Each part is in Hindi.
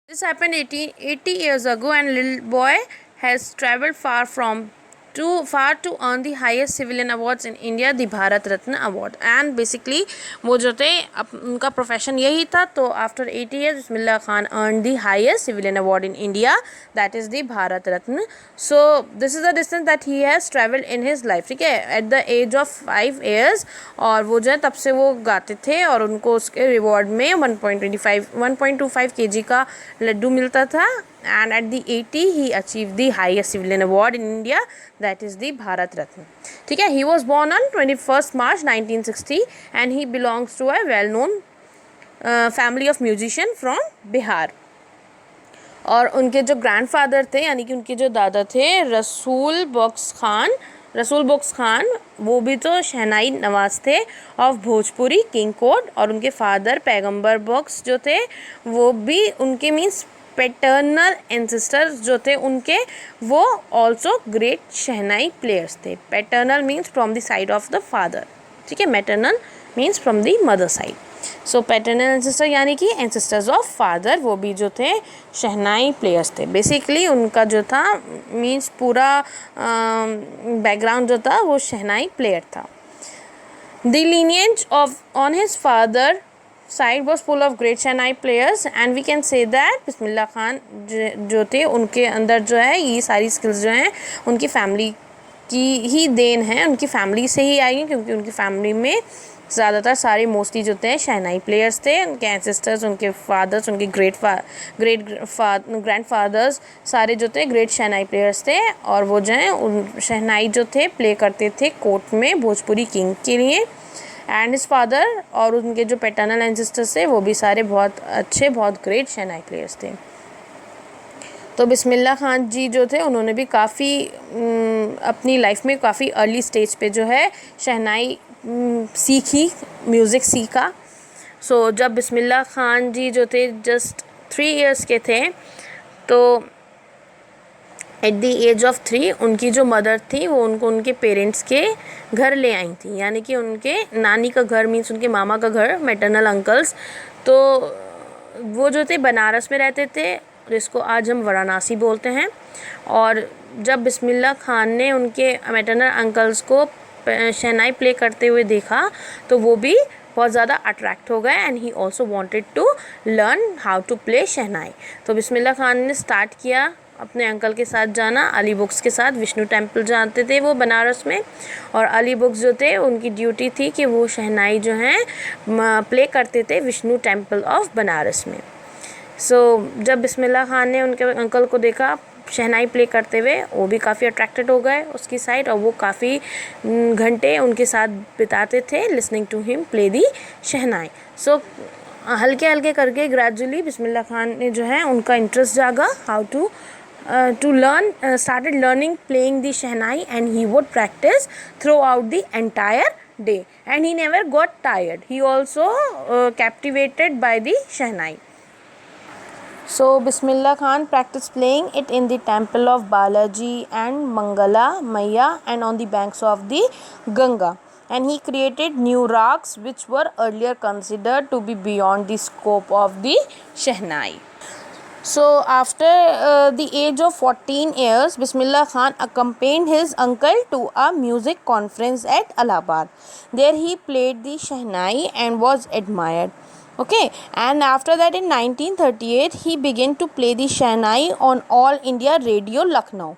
This happened 80 years ago, and little boy has traveled far to earn the highest civilian awards in India, the Bharat Ratna award. And basically वो जो थे उनका प्रोफेशन यही था. तो after 80 years Bismillah Khan earned the highest civilian award in India, that is the Bharat Ratna. So this is the distance that he has traveled in his life. ठीक है, at the age of 5 years. और वो जो है तब से वो गाते थे और उनको उसके रिवॉर्ड में 1.25 kg का लड्डू मिलता था. And at the 80 he achieved the highest civilian award in India, that is the Bharat Ratna. ठीक है, he was born on 21st March 1960 and he belongs to a well known family of musician from Bihar. और उनके जो ग्रैंडफादर थे यानी कि उनके जो दादा थे रसूल बख्श खान वो भी तो शहनाई नवाज थे ऑफ भोजपुरी किंग कोड. और उनके फादर पैगंबर बख्श जो थे वो भी उनके मीन्स पैटर्नल एंसेस्टर्स जो थे उनके वो ऑल्सो ग्रेट शहनाई प्लेयर्स थे. Paternal means from the side of the father. ठीक है, maternal means from the mother side. So paternal ancestor यानी कि एंसेस्टर्स ऑफ फादर वो भी जो थे शहनाई प्लेयर्स थे. बेसिकली उनका जो था मीन्स पूरा बैकग्राउंड जो था वो शहनाई प्लेयर था. The lineage of on his father side was full of great shehnai players and we can say that Bismillah Khan जो थे उनके अंदर जो है ये सारी स्किल्स जो हैं उनकी फैमिली की ही देन है. उनकी फैमिली से ही आई हैं क्योंकि उनकी फैमिली में ज़्यादातर सारे मोस्टली जो थे शहनाई प्लेयर्स थे. उनके एंसेस्टर्स, उनके फादर्स, उनके ग्रैंड फादर्स सारे जो थे ग्रेट शहनाई प्लेयर्स थे. और वो जो हैं उन शहनाई जो थे प्ले करते थे कोर्ट में भोजपुरी किंग के लिए. एंड हिज फादर और उनके जो पैटर्नल एंसेस्टर्स थे वो भी सारे बहुत अच्छे बहुत ग्रेट शहनाई प्लेयर्स थे. तो बिस्मिल्लाह खान जी जो थे उन्होंने भी काफ़ी अपनी लाइफ में काफ़ी अर्ली स्टेज पे जो है शहनाई सीखी, म्यूज़िक सीखा. सो जब बिस्मिल्लाह खान जी जो थे जस्ट 3 years के थे तो एट द एज ऑफ 3 उनकी जो मदर थी वो उनको उनके पेरेंट्स के घर ले आई थी. यानी कि उनके नानी का घर मीन्स उनके मामा का घर, मैटरनल अंकल्स. तो वो जो थे बनारस में रहते थे जिसको आज हम वाराणसी बोलते हैं. और जब बिस्मिल्लाह खान ने उनके मैटरनल अंकल्स को शहनाई प्ले करते हुए देखा तो वो भी बहुत ज़्यादा अट्रैक्ट हो गए and he also wanted to learn how to play shehnai. तो बिस्मिल्लाह खान ने स्टार्ट किया अपने अंकल के साथ जाना. अली बुक्स के साथ विष्णु टेम्पल जाते थे वो बनारस में. और अली बुक्स जो थे उनकी ड्यूटी थी कि वो शहनाई जो हैं प्ले करते थे विष्णु टेम्पल ऑफ बनारस में. सो जब बिस्मिल्लाह खान ने उनके अंकल को देखा शहनाई प्ले करते हुए वो भी काफ़ी अट्रैक्टेड हो गए उसकी साइड. और वो काफ़ी घंटे उनके साथ बिताते थे listening to him play the shehnai. So हल्के हल्के करके ग्रेजुअली बिस्मिल्लाह खान ने जो है उनका इंटरेस्ट जागा how to learn started learning playing the shehnai and he would practice throughout the entire day and he never got tired. He also captivated by the shehnai. So Bismillah Khan practiced playing it in the temple of Balaji and Mangala Maya and on the banks of the Ganga. And he created new rags which were earlier considered to be beyond the scope of the shehnai. So after the age of 14 years, Bismillah Khan accompanied his uncle to a music conference at Allahabad. There he played the shehnai and was admired. Okay, and after that in 1938 he began to play the shehnai on All India Radio Lucknow.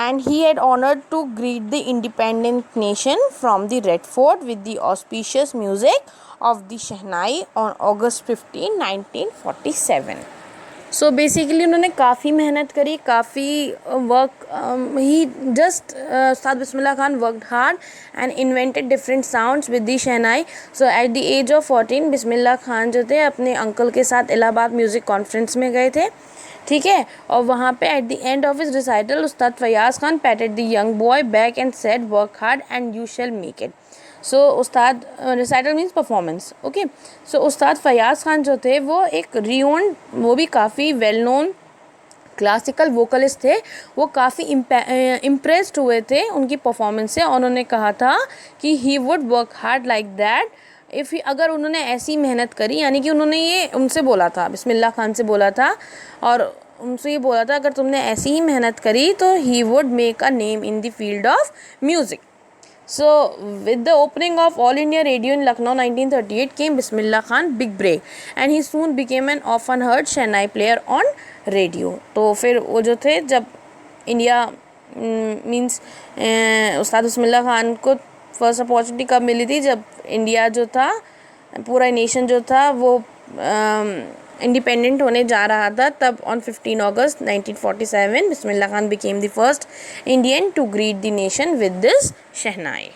And he had honored to greet the independent nation from the Red Fort with the auspicious music of the shehnai on August 15, 1947. So basically उन्होंने काफ़ी मेहनत करी, काफ़ी work he just Ustad Bismillah Khan worked hard and invented different sounds with the shehnai. So at the age of 14 Bismillah Khan जो थे अपने अंकल के साथ इलाहाबाद म्यूज़िक कॉन्फ्रेंस में गए थे. ठीक है, और वहाँ पे at the end of his recital Ustad Fayaz Khan patted the young boy back and said work hard and you shall make it. So Ustad recital means performance. Okay, so Ustad Fayaz Khan जो थे वो एक रियोन वो भी काफ़ी वेल नोन क्लासिकल वोकलिस्ट थे. वो काफ़ी इम्प्रेस्ड हुए थे उनकी परफॉर्मेंस से और उन्होंने कहा था कि he would work hard like that अगर उन्होंने ऐसी मेहनत करी, यानी कि उन्होंने ये उनसे बोला था, बिस्मिल्लाह खान से बोला था और उनसे ये बोला था अगर तुमने ऐसी ही मेहनत करी तो he would make a name in the field of music. So, with the opening of All India Radio in Lucknow 1938 came Bismillah Khan big break and he soon became an often heard Shehnai player on radio. तो फिर वो जो थे जब इंडिया मींस उस्ताद बिस्मिल्लाह खान को फर्स्ट अपॉर्चुनिटी कब मिली थी, जब इंडिया जो था, पूरा नेशन जो था वो इंडिपेंडेंट होने जा रहा था. तब on 15 August 1947 Bismillah Khan became the first Indian to greet the nation with this shehnai.